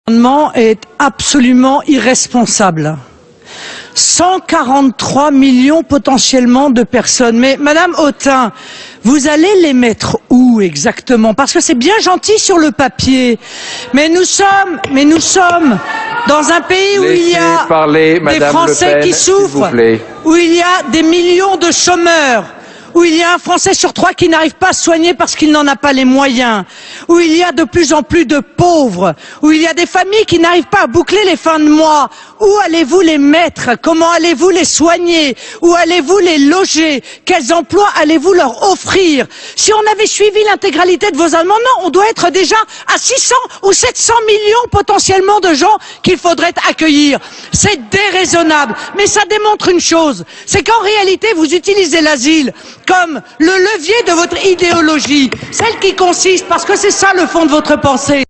L'amendement est absolument irresponsable. 143 millions potentiellement de personnes. Mais Madame Autain, vous allez les mettre où exactement? Parce que c'est bien gentil sur le papier, mais nous sommes dans un pays où il y a des Français qui souffrent, où il y a des millions de chômeurs, où il y a un Français sur 3 qui n'arrive pas à se soigner parce qu'il n'en a pas les moyens, où il y a de plus en plus de pauvres, où il y a des familles qui n'arrivent pas à boucler les fins de mois. Où allez-vous les mettre? Comment allez-vous les soigner? Où allez-vous les loger? Quels emplois allez-vous leur offrir? Si on avait suivi l'intégralité de vos amendements, on doit être déjà à 600 ou 700 millions potentiellement de gens qu'il faudrait accueillir. C'est déraisonnable. Mais ça démontre une chose, c'est qu'en réalité, vous utilisez l'asile comme le levier de votre idéologie, celle qui consiste, parce que c'est ça le fond de votre pensée,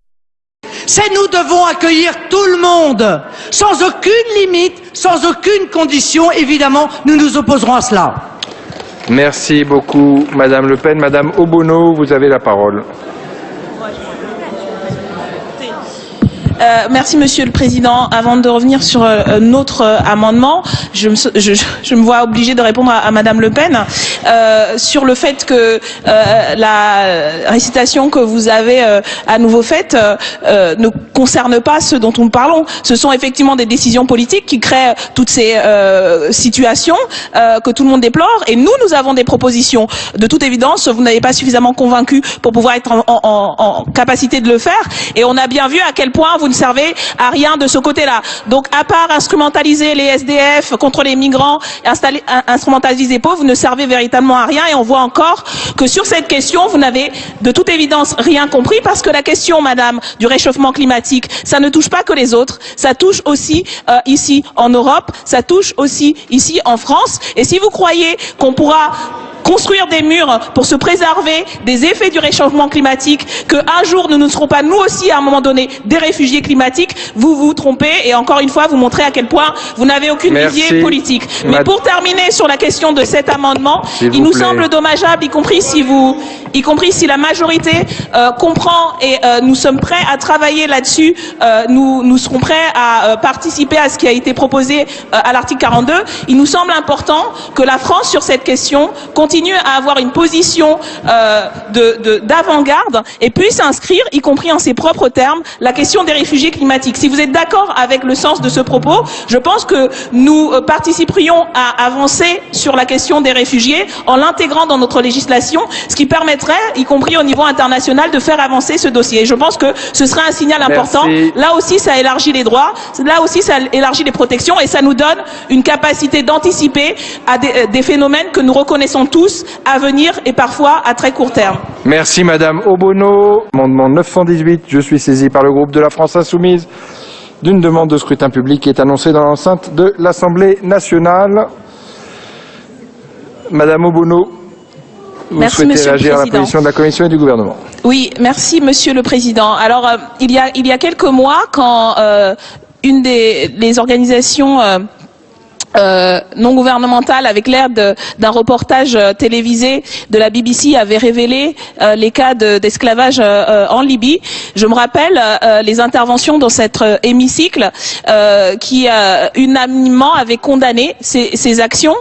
c'est nous devons accueillir tout le monde, sans aucune limite, sans aucune condition. Évidemment, nous nous opposerons à cela. Merci beaucoup, Madame Le Pen. Madame Obono, vous avez la parole. Merci Monsieur le Président. Avant de revenir sur notre amendement, je me vois obligée de répondre à Madame Le Pen sur le fait que la récitation que vous avez à nouveau faite ne concerne pas ce dont nous parlons. Ce sont effectivement des décisions politiques qui créent toutes ces situations que tout le monde déplore, et nous avons des propositions. De toute évidence, vous n'avez pas suffisamment convaincu pour pouvoir être en capacité de le faire, et on a bien vu à quel point vous ne servez à rien de ce côté-là. Donc, à part instrumentaliser les SDF contre les migrants, instrumentaliser les pauvres, vous ne servez véritablement à rien, et on voit encore que sur cette question, vous n'avez de toute évidence rien compris, parce que la question, madame, du réchauffement climatique, ça ne touche pas que les autres, ça touche aussi ici en Europe, ça touche aussi ici en France, et si vous croyez qu'on pourra construire des murs pour se préserver des effets du réchauffement climatique, qu'un jour nous ne serons pas nous aussi à un moment donné des réfugiés climatiques, vous vous trompez, et encore une fois vous montrez à quel point vous n'avez aucune visée politique. Mais pour terminer sur la question de cet amendement, il nous semble dommageable, y compris si la majorité comprend, et nous sommes prêts à travailler là-dessus, nous serons prêts à participer à ce qui a été proposé à l'article 42, il nous semble important que la France sur cette question continue à avoir une position d'avant-garde et puisse inscrire, y compris en ses propres termes, la question des réfugiés climatiques. Si vous êtes d'accord avec le sens de ce propos, je pense que nous participerions à avancer sur la question des réfugiés en l'intégrant dans notre législation, ce qui permettrait, y compris au niveau international, de faire avancer ce dossier. Et je pense que ce serait un signal important. Là aussi, ça élargit les droits, là aussi, ça élargit les protections, et ça nous donne une capacité d'anticiper à des phénomènes que nous reconnaissons tous à venir, et parfois à très court terme. Merci Madame Obono. Amendement 918, je suis saisi par le groupe de la France Insoumise d'une demande de scrutin public qui est annoncée dans l'enceinte de l'Assemblée nationale. Madame Obono, vous souhaitez réagir à la position de la Commission et du gouvernement. Oui, merci Monsieur le Président. Alors, il y a quelques mois, quand une des organisations non gouvernementale, avec l'aide d'un reportage télévisé de la BBC, avait révélé les cas d'esclavage en Libye. Je me rappelle les interventions dans cet hémicycle qui unanimement avaient condamné ces actions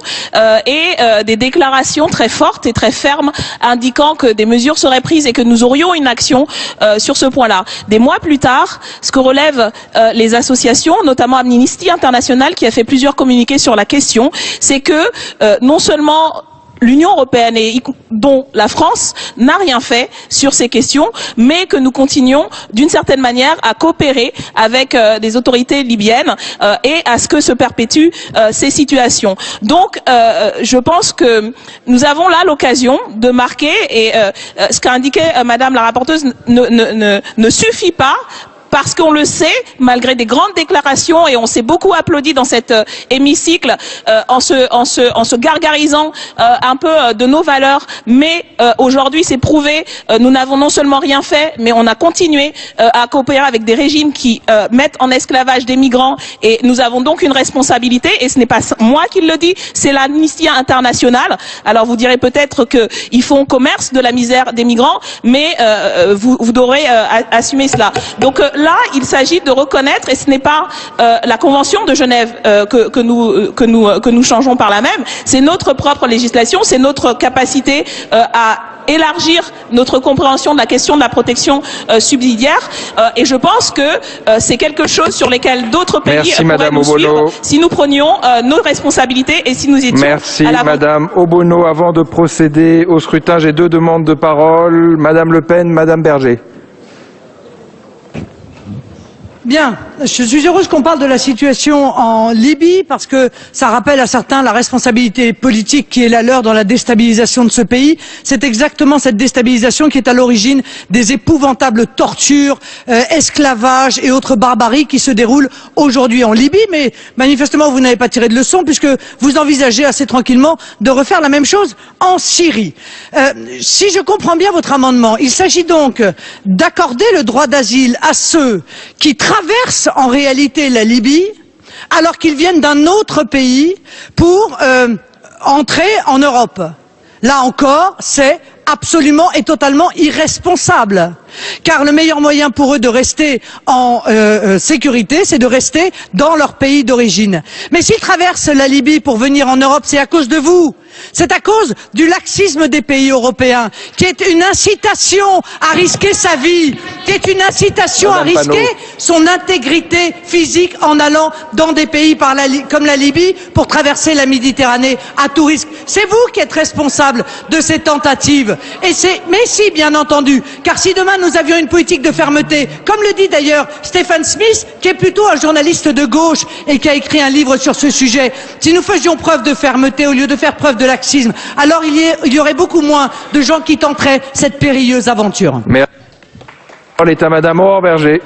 et des déclarations très fortes et très fermes indiquant que des mesures seraient prises et que nous aurions une action sur ce point-là. Des mois plus tard, ce que relèvent les associations, notamment Amnesty International, qui a fait plusieurs communiqués sur la question, c'est que non seulement l'Union européenne, et dont la France, n'a rien fait sur ces questions, mais que nous continuons d'une certaine manière à coopérer avec des autorités libyennes et à ce que se perpétuent ces situations. Donc je pense que nous avons là l'occasion de marquer, et ce qu'a indiqué Madame la rapporteuse ne suffit pas, parce qu'on le sait, malgré des grandes déclarations, et on s'est beaucoup applaudi dans cet hémicycle en se gargarisant un peu de nos valeurs, mais aujourd'hui c'est prouvé, nous n'avons non seulement rien fait, mais on a continué à coopérer avec des régimes qui mettent en esclavage des migrants, et nous avons donc une responsabilité, et ce n'est pas moi qui le dis, c'est l'Amnesty International. Alors vous direz peut-être qu'ils font commerce de la misère des migrants, mais vous devrez assumer cela. Donc là, il s'agit de reconnaître, et ce n'est pas la Convention de Genève que nous changeons par là même, c'est notre propre législation, c'est notre capacité à élargir notre compréhension de la question de la protection subsidiaire, et je pense que c'est quelque chose sur lequel d'autres pays pourraient nous suivre si nous prenions nos responsabilités et si nous étions Merci à la... Madame Obono. Avant de procéder au scrutin, j'ai deux demandes de parole. Madame Le Pen, Madame Berger. Bien, je suis heureuse qu'on parle de la situation en Libye parce que ça rappelle à certains la responsabilité politique qui est la leur dans la déstabilisation de ce pays. C'est exactement cette déstabilisation qui est à l'origine des épouvantables tortures, esclavages et autres barbaries qui se déroulent aujourd'hui en Libye. Mais manifestement, vous n'avez pas tiré de leçon puisque vous envisagez assez tranquillement de refaire la même chose en Syrie. Si je comprends bien votre amendement, il s'agit donc d'accorder le droit d'asile à ceux qui traversent en réalité la Libye alors qu'ils viennent d'un autre pays pour entrer en Europe. Là encore, c'est absolument et totalement irresponsable. Car le meilleur moyen pour eux de rester en sécurité, c'est de rester dans leur pays d'origine. Mais s'ils traversent la Libye pour venir en Europe, c'est à cause de vous. C'est à cause du laxisme des pays européens, qui est une incitation à risquer sa vie, qui est une incitation à risquer son intégrité physique en allant dans des pays comme la Libye pour traverser la Méditerranée à tout risque. C'est vous qui êtes responsable de ces tentatives. Mais si, bien entendu, car si demain nous avions une politique de fermeté, comme le dit d'ailleurs Stephen Smith, qui est plutôt un journaliste de gauche et qui a écrit un livre sur ce sujet, si nous faisions preuve de fermeté au lieu de faire preuve de laxisme, alors il y aurait beaucoup moins de gens qui tenteraient cette périlleuse aventure. Merci. La parole est à Madame Aurore Berger.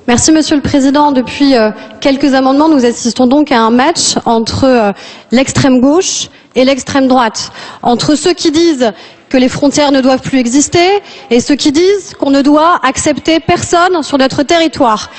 Merci Monsieur le Président. Depuis quelques amendements, nous assistons donc à un match entre l'extrême gauche et l'extrême droite, entre ceux qui disent que les frontières ne doivent plus exister et ceux qui disent qu'on ne doit accepter personne sur notre territoire.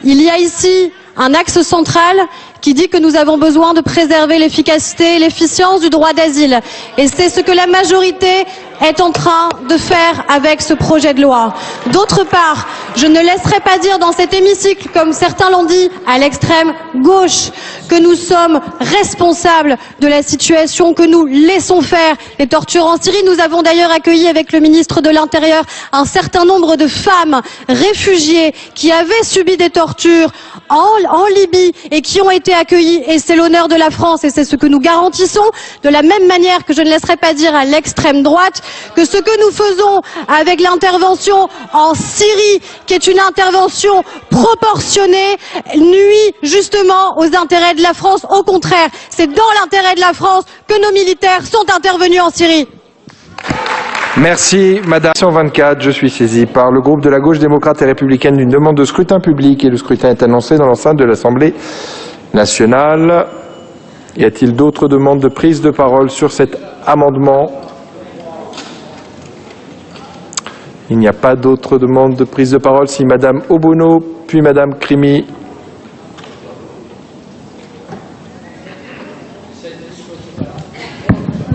Il y a ici un axe central qui dit que nous avons besoin de préserver l'efficacité et l'efficience du droit d'asile. Et c'est ce que la majorité est en train de faire avec ce projet de loi. D'autre part, je ne laisserai pas dire dans cet hémicycle, comme certains l'ont dit, à l'extrême gauche, que nous sommes responsables de la situation, que nous laissons faire les tortures en Syrie. Nous avons d'ailleurs accueilli avec le ministre de l'Intérieur un certain nombre de femmes réfugiées qui avaient subi des tortures en Libye et qui ont été accueillis, et c'est l'honneur de la France et c'est ce que nous garantissons, de la même manière que je ne laisserai pas dire à l'extrême droite que ce que nous faisons avec l'intervention en Syrie, qui est une intervention proportionnée, nuit justement aux intérêts de la France. Au contraire, c'est dans l'intérêt de la France que nos militaires sont intervenus en Syrie. Merci Madame. 124, je suis saisi par le groupe de la gauche démocrate et républicaine d'une demande de scrutin public et le scrutin est annoncé dans l'enceinte de l'Assemblée nationale. Y a-t-il d'autres demandes de prise de parole sur cet amendement? Il n'y a pas d'autres demandes de prise de parole. Si Madame Obono, puis Madame Crimi.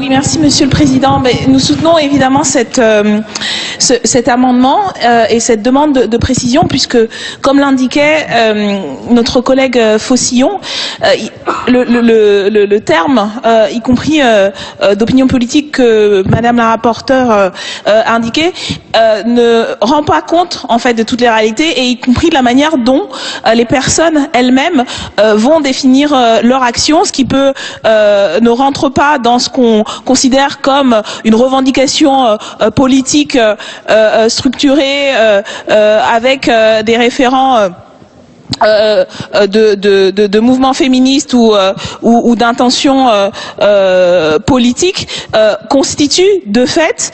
Oui, merci Monsieur le Président. Mais nous soutenons évidemment cet amendement et cette demande de précision, puisque, comme l'indiquait notre collègue Faucillon, le terme, y compris d'opinion politique que Madame la rapporteure indiquait, ne rend pas compte en fait de toutes les réalités, et y compris de la manière dont les personnes elles-mêmes vont définir leur action, ce qui peut ne rentre pas dans ce qu'on considère comme une revendication politique structurée avec des référents de mouvements féministes ou d'intentions politiques, constitue de fait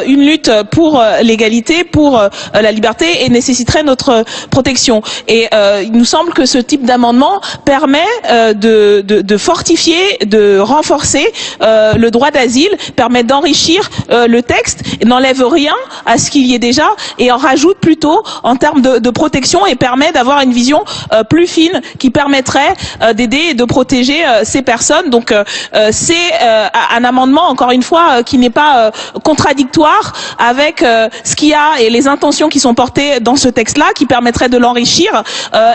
une lutte pour l'égalité, pour la liberté, et nécessiterait notre protection. Et il nous semble que ce type d'amendement permet de fortifier, de renforcer le droit d'asile, permet d'enrichir le texte, n'enlève rien à ce qu'il y ait déjà et en rajoute plutôt en termes de protection, et permet d'avoir une vision plus fine qui permettrait d'aider et de protéger ces personnes. Donc c'est un amendement, encore une fois, qui n'est pas contradictoire avec ce qu'il y a et les intentions qui sont portées dans ce texte-là, qui permettrait de l'enrichir,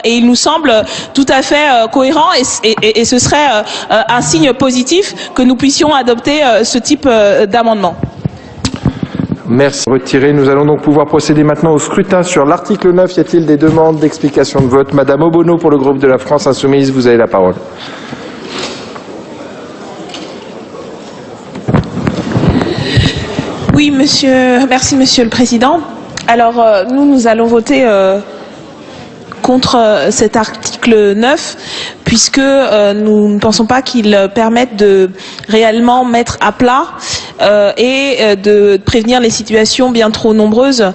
et il nous semble tout à fait cohérent, et ce serait un signe positif que nous puissions adopter ce type d'amendement. Merci. Retiré. Nous allons donc pouvoir procéder maintenant au scrutin sur l'article 9. Y a-t-il des demandes d'explication de vote? Madame Obono pour le groupe de la France Insoumise, vous avez la parole. Oui, merci Monsieur le Président. Alors, nous allons voter contre cet article 9, puisque nous ne pensons pas qu'il permette de réellement mettre à plat et de prévenir les situations bien trop nombreuses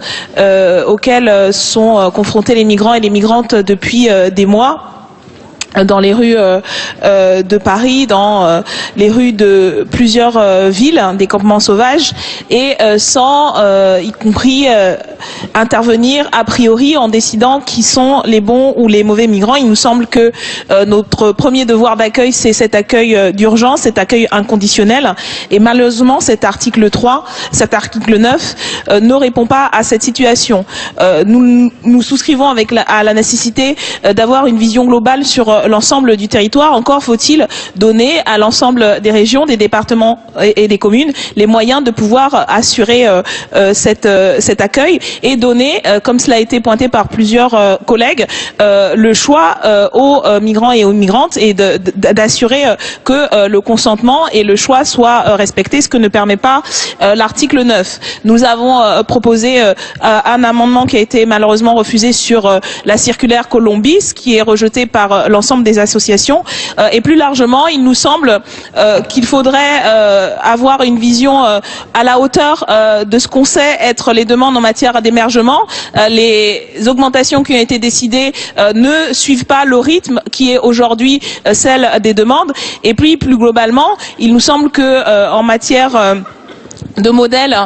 auxquelles sont confrontés les migrants et les migrantes depuis des mois dans les rues de Paris, dans les rues de plusieurs villes, des campements sauvages, et sans y compris intervenir a priori en décidant qui sont les bons ou les mauvais migrants. Il nous semble que notre premier devoir d'accueil, c'est cet accueil d'urgence, cet accueil inconditionnel, et malheureusement cet article 9 ne répond pas à cette situation. Nous souscrivons à la nécessité d'avoir une vision globale sur l'ensemble du territoire. Encore faut-il donner à l'ensemble des régions, des départements et des communes les moyens de pouvoir assurer cet accueil, et donner, comme cela a été pointé par plusieurs collègues, le choix aux migrants et aux migrantes, et d'assurer que le consentement et le choix soient respectés, ce que ne permet pas l'article 9. Nous avons proposé un amendement qui a été malheureusement refusé sur la circulaire Colombis, qui est rejeté par l'ensemble des associations, et plus largement il nous semble qu'il faudrait avoir une vision à la hauteur de ce qu'on sait être les demandes en matière d'émergement. Les augmentations qui ont été décidées ne suivent pas le rythme qui est aujourd'hui celle des demandes, et puis plus globalement il nous semble que en matière de modèles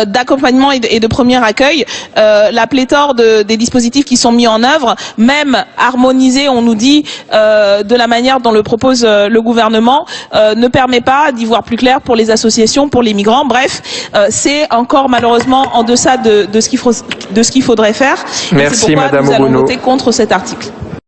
d'accompagnement et de premier accueil, la pléthore des dispositifs qui sont mis en œuvre, même harmonisés, on nous dit, de la manière dont le propose le gouvernement, ne permet pas d'y voir plus clair pour les associations, pour les migrants. Bref, c'est encore malheureusement en deçà de ce qu'il faudrait faire. Merci, c'est pourquoi Madame nous allons Obono. voter contre cet article.